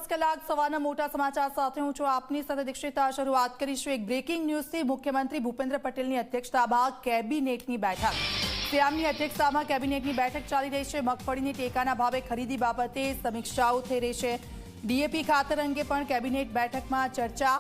24 કલાક સવારના મોટા સમાચાર સાથે હું છું આપની સાથે દીક્ષિતા। શરૂઆત કરીશું એક બ્રેકિંગ ન્યૂઝથી। મુખ્યમંત્રી ભૂપેન્દ્ર પટેલની અધ્યક્ષતામાં કેબિનેટની બેઠક। સીએમની અધ્યક્ષતામાં કેબિનેટની બેઠક ચાલી રહી છે। મગફળીની ટેકાના ભાવે ખરીદી બાબતે સમીક્ષાઓ થઈ રહી છે। ડીએપી ખાતર અંગે પણ કેબિનેટ બેઠકમાં ચર્ચા।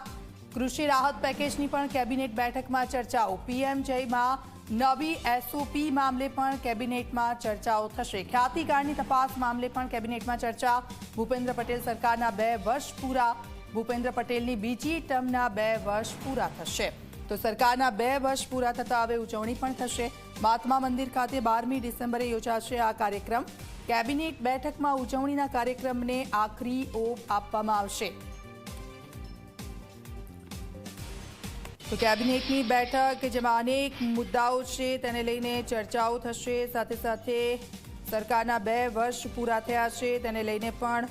કૃષિ રાહત પેકેજની પણ કેબિનેટ બેઠકમાં ચર્ચાઓ। પીએમજયમાં નવી એસઓપી મામલે પણ કેબિનેટમાં ચર્ચાઓ થશે। ખ્યાતિકાંડની તપાસ મામલે પણ કેબિનેટમાં ચર્ચા। ભૂપેન્દ્ર પટેલ સરકારના 2 વર્ષ પૂરા। ભૂપેન્દ્ર પટેલની બીજી ટર્મના 2 વર્ષ પૂરા થશે તો સરકારના 2 વર્ષ પૂરા થતા હવે ઉજવણી પણ થશે। મહાત્મા મંદિર ખાતે 12મી ડિસેમ્બરે યોજાશે આ કાર્યક્રમ। કેબિનેટ બેઠકમાં ઉજવણીના કાર્યક્રમને આખરી ઓપ આપવામાં આવશે। તો કેબિનેટની બેઠક જેમાં અનેક મુદ્દાઓ છે તેને લઈને ચર્ચાઓ થશે। સાથે સાથે સરકારના 2 વર્ષ પૂરા થયા છે તેને લઈને પણ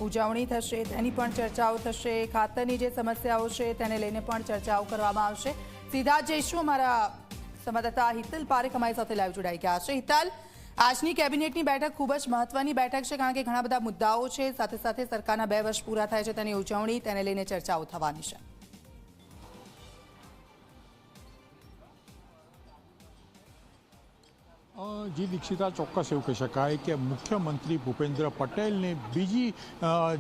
ઉજવણી થશે, તેની પણ ચર્ચાઓ થશે। ખાતરની જે સમસ્યાઓ છે તેને લઈને પણ ચર્ચાઓ કરવામાં આવશે। સીધા જઈશું, અમારા સંવાદદાતા હિતલ પારેખ અમારી સાથે લાઈવ જોડાઈ ગયા છે। હિતલ, આજની કેબિનેટની બેઠક ખૂબ જ મહત્વની બેઠક છે કારણ કે ઘણા બધા મુદ્દાઓ છે, સાથે સાથે સરકારના 2 વર્ષ પૂરા થાય છે તેની ઉજવણી, તેને લઈને ચર્ચાઓ થવાની છે। જી દીક્ષિતા, ચોક્કસ એવું કહી શકાય કે મુખ્યમંત્રી ભૂપેન્દ્ર પટેલની બીજી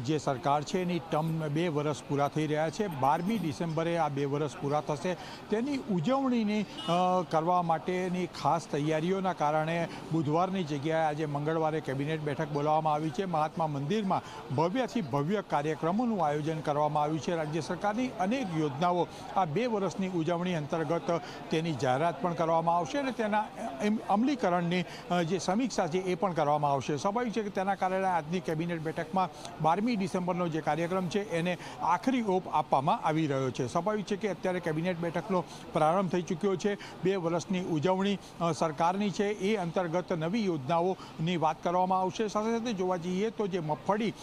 જે સરકાર છે એની ટર્મ 2 વર્ષ પૂરા થઈ રહ્યા છે। 12મી ડિસેમ્બરે આ 2 વર્ષ પૂરા થશે। તેની ઉજવણીની કરવા માટેની ખાસ તૈયારીઓના કારણે બુધવારની જગ્યાએ આજે મંગળવારે કેબિનેટ બેઠક બોલાવવામાં આવી છે। મહાત્મા મંદિરમાં ભવ્યથી ભવ્ય કાર્યક્રમોનું આયોજન કરવામાં આવ્યું છે। રાજ્ય સરકારની અનેક યોજનાઓ આ 2 વર્ષની ઉજવણી અંતર્ગત તેની જાહેરાત પણ કરવામાં આવશે અને તેના અમલીકરણ જે સમીક્ષા છે એ પણ કરવામાં આવશે। સ્વાભાવિક છે કે તેના કારણે આજની કેબિનેટ બેઠકમાં 12મી ડિસેમ્બરનો જે કાર્યક્રમ છે એને આખરી ઓપ આપવામાં આવી રહ્યો છે। સ્વાભાવિક છે કે અત્યારે કેબિનેટ બેઠકનો પ્રારંભ થઈ ચૂક્યો છે। 2 વર્ષની ઉજવણી સરકારની છે એ અંતર્ગત નવી યોજનાઓની વાત કરવામાં આવશે। સાથે સાથે જોવા જઈએ તો જે મગફળી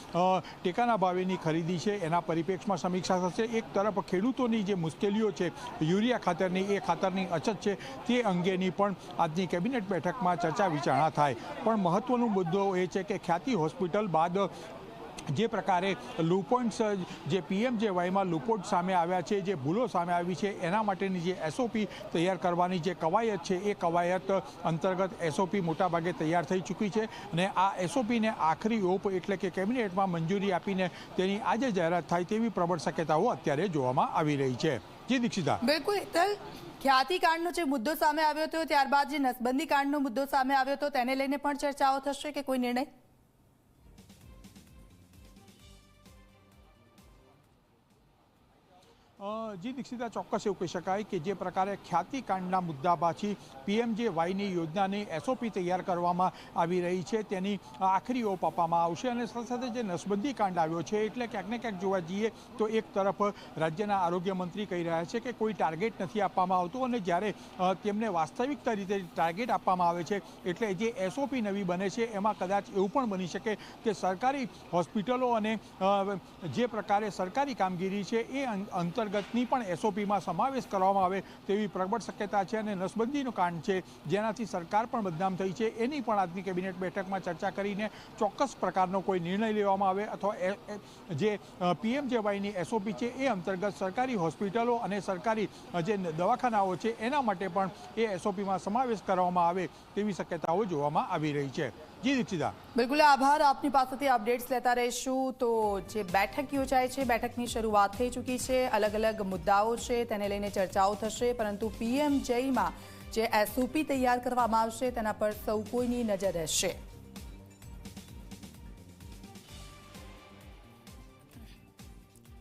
ટેકાના ભાવેની ખરીદી છે એના પરિપ્રેક્ષમાં સમીક્ષા થશે। એક તરફ ખેડૂતોની જે મુશ્કેલીઓ છે યુરિયા ખાતરની, એ ખાતરની અછત છે તે અંગેની પણ આજની કેબિનેટ બેઠકમાં ચર્ચા વિચારણા થાય। પણ મહત્વનો મુદ્દો એ છે કે ખ્યાતિ હોસ્પિટલ બાદ જે પ્રકારે લૂપોઇન્ટ્સ જે પીએમજેવાયમાં લૂપોઇન્ટ સામે આવ્યા છે, જે ભૂલો સામે આવી છે, એના માટેની જે એસઓપી તૈયાર કરવાની જે કવાયત છે એ કવાયત અંતર્ગત એસઓપી મોટાભાગે તૈયાર થઈ ચૂકી છે અને આ એસઓપીને આખરી ઓપ એટલે કે કેબિનેટમાં મંજૂરી આપીને તેની આજે જાહેરાત થાય તેવી પ્રબળ શક્યતાઓ અત્યારે જોવામાં આવી રહી છે। જી દીક્ષિતા। બિલકુલ હિતલ, ખ્યાતિકાંડનો જે મુદ્દો સામે આવ્યો હતો, ત્યારબાદ જે નસબંધી કાંડનો મુદ્દો સામે આવ્યો હતો, તેને લઈને પણ ચર્ચાઓ થશે કે કોઈ નિર્ણય? જી દીક્ષિતા, ચોક્કસ એવું કહી શકાય કે જે પ્રકારે ખ્યાતિકાંડના મુદ્દા પાછી પીએમજેવાયની યોજનાની એસઓપી તૈયાર કરવામાં આવી રહી છે તેની આખરી ઓપ આપવામાં આવશે। અને સાથે સાથે જે નસબંધી કાંડ આવ્યો છે એટલે ક્યાંક ને ક્યાંક જોવા જઈએ તો એક તરફ રાજ્યના આરોગ્ય મંત્રી કહી રહ્યા છે કે કોઈ ટાર્ગેટ નથી આપવામાં આવતું અને જ્યારે તેમને વાસ્તવિકતા રીતે ટાર્ગેટ આપવામાં આવે છે એટલે જે એસઓપી નવી બને છે એમાં કદાચ એવું પણ બની શકે કે સરકારી હોસ્પિટલો અને જે પ્રકારે સરકારી કામગીરી છે એ અંતર્ગતની પણ એસઓપીમાં સમાવેશ કરવામાં આવે તેવી પ્રબળ શક્યતા છે। અને નસબંધીનો કાંડ છે જેનાથી સરકાર પણ બદનામ થઈ છે એની પણ આજની કેબિનેટ બેઠકમાં ચર્ચા કરીને ચોક્કસ પ્રકારનો કોઈ નિર્ણય લેવામાં આવે અથવા જે પીએમજેવાયની એસઓપી છે એ અંતર્ગત સરકારી હોસ્પિટલો અને સરકારી જે દવાખાનાઓ છે એના માટે પણ એ એસઓપીમાં સમાવેશ કરવામાં આવે તેવી શક્યતાઓ જોવામાં આવી રહી છે। જી દીક્ષિતા। બિલકુલ, આભાર। આપની પાસેથી અપડેટ્સ લેતા રહીશું। તો જે બેઠક યોજાય છે, બેઠકની શરૂઆત થઈ ચૂકી છે, અલગ અલગ મુદ્દાઓ છે તેને લઈને ચર્ચાઓ થશે, પરંતુ પીએમજયમાં જે એસઓપી તૈયાર કરવામાં આવશે તેના પર સૌ કોઈની નજર રહેશે।